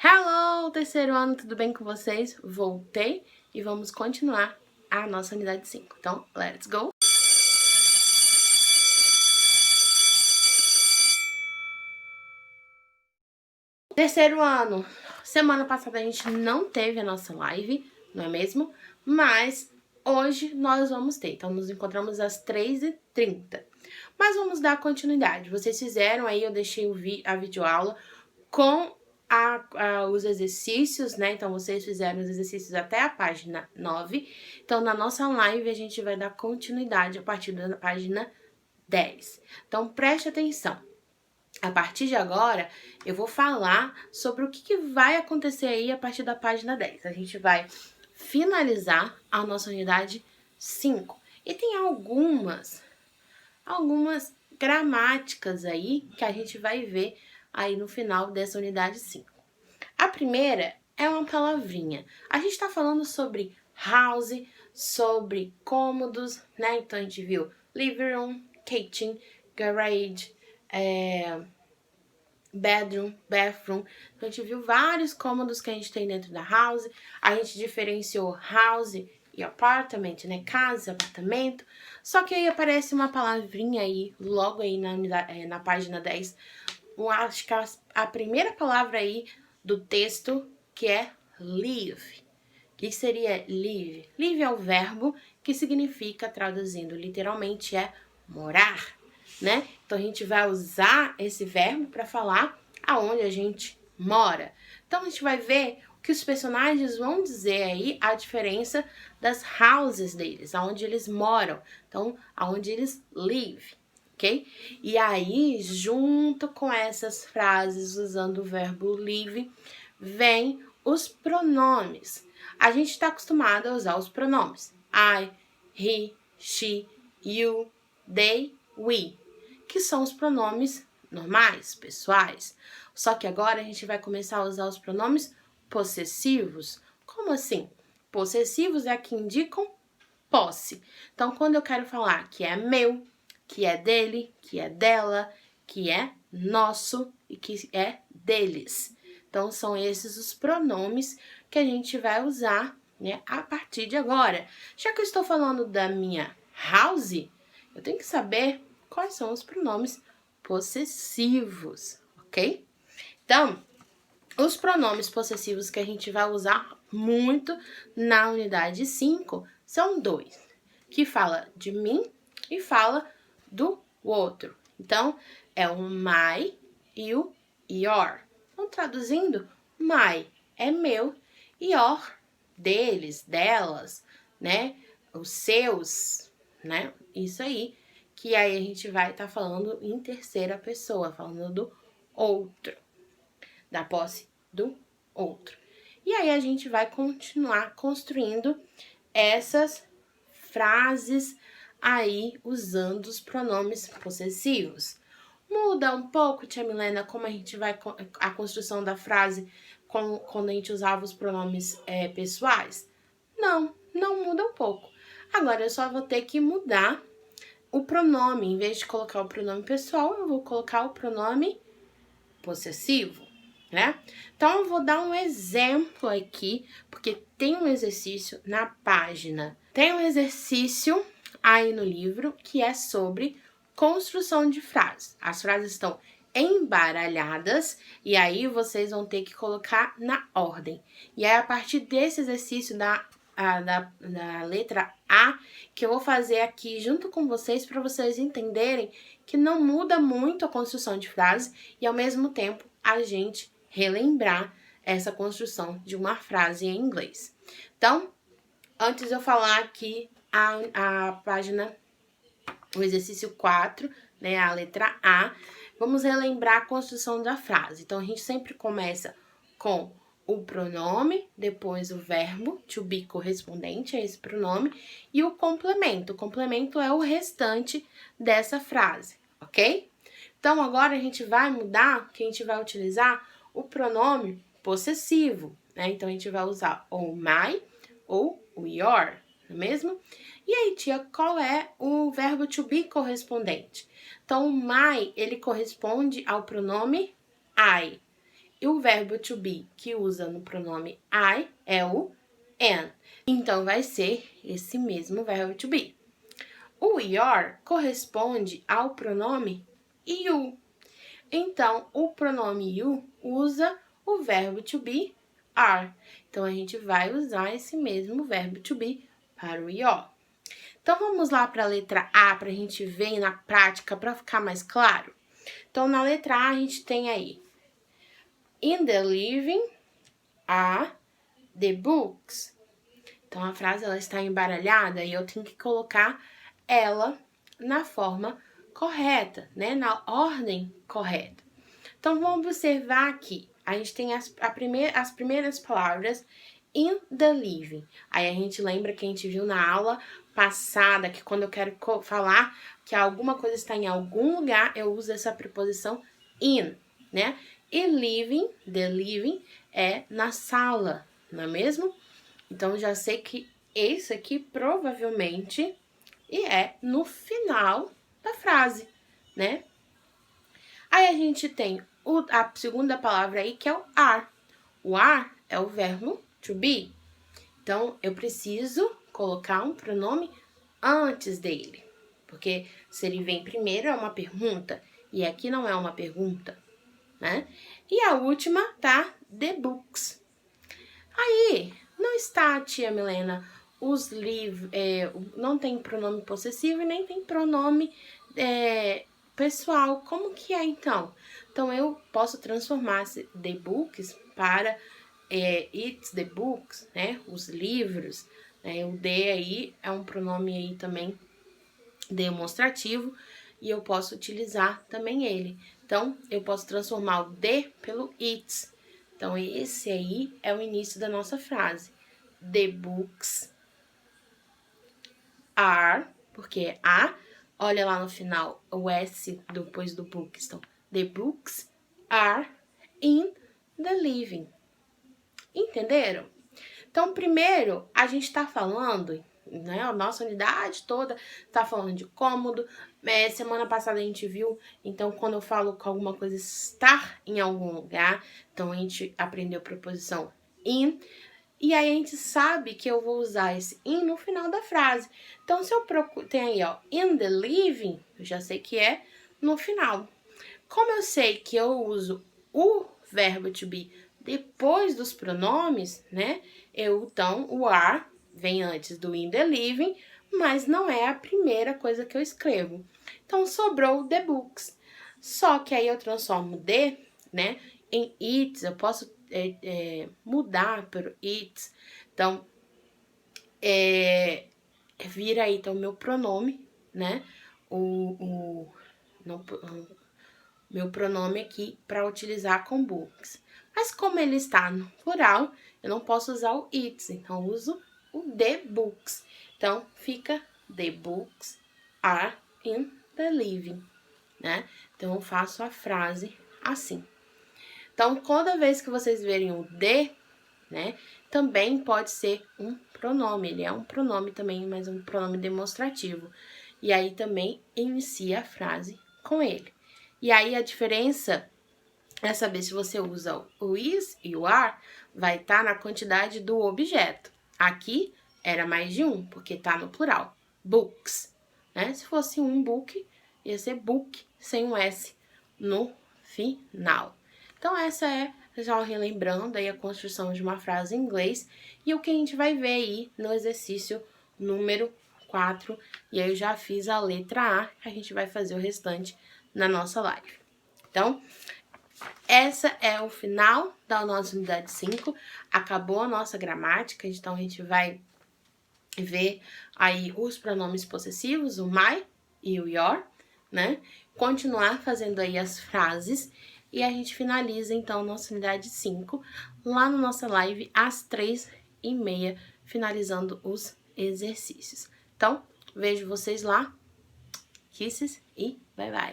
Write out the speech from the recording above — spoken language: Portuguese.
Hello, terceiro ano, tudo bem com vocês? Voltei e vamos continuar a nossa unidade 5. Então, let's go! Terceiro ano, semana passada a gente não teve a nossa live, não é mesmo? Mas hoje nós vamos ter, então nos encontramos às 3h30. Mas vamos dar continuidade. Vocês fizeram aí, eu deixei a videoaula com os exercícios, né? Então, vocês fizeram os exercícios até a página 9. Então, na nossa live, a gente vai dar continuidade a partir da página 10. Então, preste atenção. A partir de agora, eu vou falar sobre o que vai acontecer aí a partir da página 10. A gente vai finalizar a nossa unidade 5. E tem algumas gramáticas aí que a gente vai ver aí no final dessa unidade 5. A primeira é uma palavrinha. A gente tá falando sobre house, sobre cômodos, né? Então a gente viu living room, kitchen, garage, bedroom, bathroom. Então a gente viu vários cômodos que a gente tem dentro da house. A gente diferenciou house e apartment, né? Casa, apartamento. Só que aí aparece uma palavrinha aí, logo aí na página 10. Eu acho que a primeira palavra aí do texto, que é live. O que seria live? Live é o verbo que significa, traduzindo literalmente, é morar, né? Então a gente vai usar esse verbo para falar aonde a gente mora. Então a gente vai ver que os personagens vão dizer aí a diferença das houses deles, aonde eles moram. Então, aonde eles live, ok? E aí, junto com essas frases usando o verbo live, vem os pronomes. A gente está acostumado a usar os pronomes I, he, she, you, they, we, que são os pronomes normais, pessoais. Só que agora a gente vai começar a usar os pronomes possessivos. Como assim? Possessivos é que indicam posse. Então, quando eu quero falar que é meu, que é dele, que é dela, que é nosso e que é deles. Então, são esses os pronomes que a gente vai usar, né, a partir de agora. Já que eu estou falando da minha house, eu tenho que saber quais são os pronomes possessivos, ok? Então, os pronomes possessivos que a gente vai usar muito na unidade 5 são dois, que fala de mim e fala do outro. Então, é o my e o your. Então, traduzindo, my é meu, your, deles, delas, né? Os seus, né? Isso aí, que aí a gente vai estar falando em terceira pessoa, falando do outro, da posse do outro. E aí a gente vai continuar construindo essas frases aí usando os pronomes possessivos. Muda um pouco, tia Milena, como a gente vai a construção da frase quando a gente usava os pronomes pessoais? Não muda um pouco. Agora eu só vou ter que mudar o pronome. Em vez de colocar o pronome pessoal, eu vou colocar o pronome possessivo, né? Então, eu vou dar um exemplo aqui, porque tem um exercício na página. Tem um exercício aí no livro que é sobre construção de frases. As frases estão embaralhadas e aí vocês vão ter que colocar na ordem. E aí, a partir desse exercício da letra A, que eu vou fazer aqui junto com vocês para vocês entenderem que não muda muito a construção de frase e ao mesmo tempo a gente relembrar essa construção de uma frase em inglês. Então, antes de eu falar aqui a página, o exercício 4, né, a letra A, vamos relembrar a construção da frase. Então, a gente sempre começa com o pronome, depois o verbo to be correspondente a esse pronome e o complemento. O complemento é o restante dessa frase, ok? Então, agora a gente vai mudar, que a gente vai utilizar o pronome possessivo, né? Então, a gente vai usar ou my ou o your, não é mesmo? E aí, tia, qual é o verbo to be correspondente? Então, o my, ele corresponde ao pronome I. E o verbo to be que usa no pronome I é o am. Então, vai ser esse mesmo verbo to be. O your corresponde ao pronome you. Então, o pronome you usa o verbo to be are. Então, a gente vai usar esse mesmo verbo to be para o your. Então, vamos lá para a letra A, para a gente ver na prática, para ficar mais claro. Então, na letra A, a gente tem aí in the living are the books. Então, a frase ela está embaralhada e eu tenho que colocar ela na forma correta, né? Na ordem correta. Então, vamos observar aqui. A gente tem as primeiras palavras in the living. Aí a gente lembra que a gente viu na aula passada que quando eu quero falar que alguma coisa está em algum lugar, eu uso essa preposição in, né? E living, the living, é na sala, não é mesmo? Então, já sei que esse aqui provavelmente é no final da frase, né? Aí a gente tem a segunda palavra aí, que é o are. O are é o verbo to be. Então, eu preciso colocar um pronome antes dele. Porque se ele vem primeiro, é uma pergunta. E aqui não é uma pergunta, né? E a última tá the books. Aí, não está, tia Milena, os livros... não tem pronome possessivo e nem tem pronome pessoal. Como que é, então? Então, eu posso transformar the books para... it's the books, né? Os livros, né? O the aí é um pronome aí também demonstrativo e eu posso utilizar também ele. Então, eu posso transformar o the pelo it's. Então, esse aí é o início da nossa frase. The books are, porque a, olha lá no final, o S depois do books. Então, the books are in the living. Entenderam? Então, primeiro, a gente tá falando, né? A nossa unidade toda tá falando de cômodo. Semana passada a gente viu, então, quando eu falo que alguma coisa estar em algum lugar, então a gente aprendeu a preposição in. E aí a gente sabe que eu vou usar esse in no final da frase. Então, se eu procuro, tem aí, ó, in the living, eu já sei que é no final. Como eu sei que eu uso o verbo to be depois dos pronomes, né? Então, o are vem antes do in the living, mas não é a primeira coisa que eu escrevo. Então, sobrou the books. Só que aí eu transformo the, né, em it's. Eu posso mudar para it's. Então, vira aí, então, o meu pronome, né? Meu pronome aqui para utilizar com books. Mas como ele está no plural, eu não posso usar o it's, então eu uso o the books. Então, fica the books are in the living, né? Então, eu faço a frase assim. Então, toda vez que vocês verem o the, né, também pode ser um pronome. Ele é um pronome também, mas um pronome demonstrativo. E aí, também inicia a frase com ele. E aí, a diferença é saber se você usa o is e o are, vai estar na quantidade do objeto. Aqui era mais de um, porque tá no plural. Books, né? Se fosse um book, ia ser book sem um S no final. Então, essa é, já relembrando aí a construção de uma frase em inglês e o que a gente vai ver aí no exercício número 4. E aí eu já fiz a letra A, a gente vai fazer o restante na nossa live. Então, essa é o final da nossa unidade 5, acabou a nossa gramática, então a gente vai ver aí os pronomes possessivos, o my e o your, né? Continuar fazendo aí as frases e a gente finaliza então nossa unidade 5 lá na nossa live às 3h30, finalizando os exercícios. Então, vejo vocês lá, kisses e bye bye!